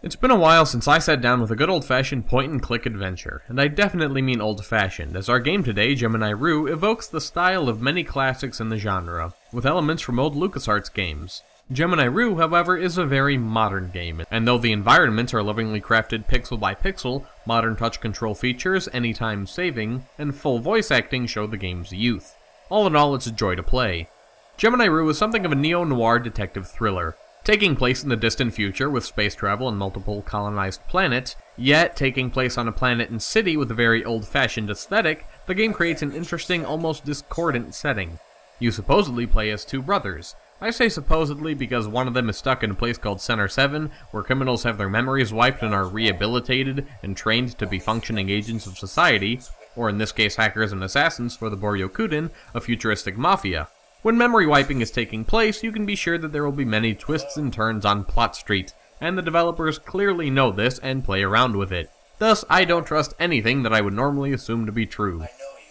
It's been a while since I sat down with a good old-fashioned point-and-click adventure, and I definitely mean old-fashioned, as our game today, Gemini Rue, evokes the style of many classics in the genre, with elements from old LucasArts games. Gemini Rue, however, is a very modern game, and though the environments are lovingly crafted pixel by pixel, modern touch control features, anytime saving, and full voice acting show the game's youth. All in all, it's a joy to play. Gemini Rue is something of a neo-noir detective thriller, taking place in the distant future with space travel and multiple colonized planets, yet taking place on a planet and city with a very old-fashioned aesthetic. The game creates an interesting, almost discordant setting. You supposedly play as two brothers. I say supposedly because one of them is stuck in a place called Center 7, where criminals have their memories wiped and are rehabilitated and trained to be functioning agents of society, or in this case hackers and assassins for the Boryokuden, a futuristic mafia. When memory wiping is taking place, you can be sure that there will be many twists and turns on Plot Street, and the developers clearly know this and play around with it. Thus, I don't trust anything that I would normally assume to be true.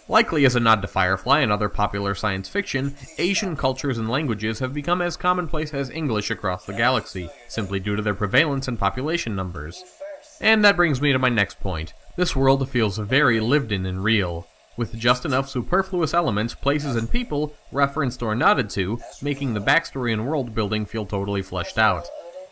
Likely as a nod to Firefly and other popular science fiction, Asian cultures and languages have become as commonplace as English across the galaxy, simply due to their prevalence and population numbers. And that brings me to my next point. This world feels very lived in and real, with just enough superfluous elements, places, and people referenced or nodded to, making the backstory and world building feel totally fleshed out.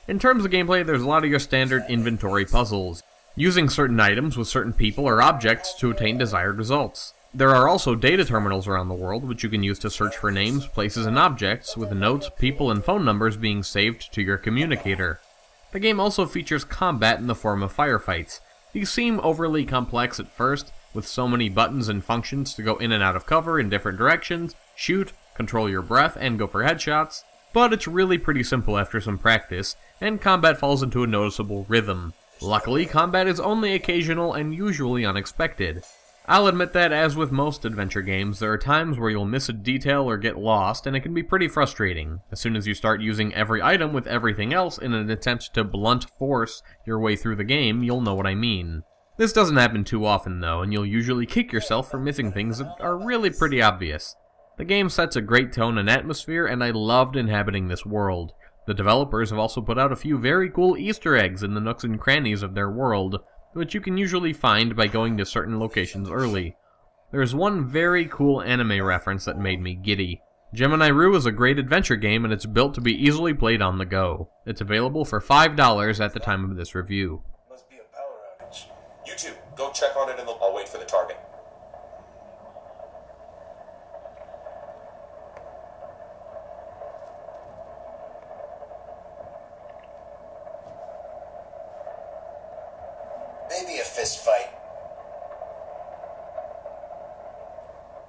In terms of gameplay, there's a lot of your standard inventory puzzles, using certain items with certain people or objects to attain desired results. There are also data terminals around the world, which you can use to search for names, places, and objects, with notes, people, and phone numbers being saved to your communicator. The game also features combat in the form of firefights. These seem overly complex at first, with so many buttons and functions to go in and out of cover in different directions, shoot, control your breath, and go for headshots, but it's really pretty simple after some practice, and combat falls into a noticeable rhythm. Luckily, combat is only occasional and usually unexpected. I'll admit that, as with most adventure games, there are times where you'll miss a detail or get lost, and it can be pretty frustrating. As soon as you start using every item with everything else in an attempt to blunt force your way through the game, you'll know what I mean. This doesn't happen too often though, and you'll usually kick yourself for missing things that are really pretty obvious. The game sets a great tone and atmosphere, and I loved inhabiting this world. The developers have also put out a few very cool Easter eggs in the nooks and crannies of their world, which you can usually find by going to certain locations early. There's one very cool anime reference that made me giddy. Gemini Rue is a great adventure game, and it's built to be easily played on the go. It's available for $5 at the time of this review. Must be a power outage. You two, go check on it and I'll wait for the target. Maybe a fist fight.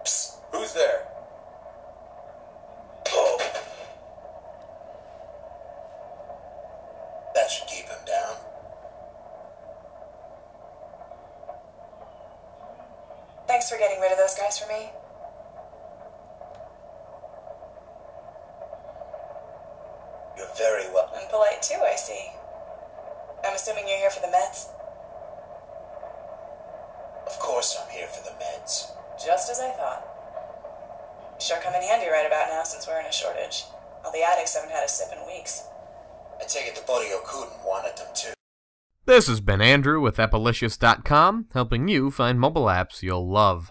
Psst, who's there? Oh. That should keep him down. Thanks for getting rid of those guys for me. You're very welcome. And polite too, I see. I'm assuming you're here for the meds? Of course I'm here for the meds. Just as I thought. Sure come in handy right about now since we're in a shortage. All the addicts haven't had a sip in weeks. I take it the Boryokuden wanted them too. This has been Andrew with Appolicious.com, helping you find mobile apps you'll love.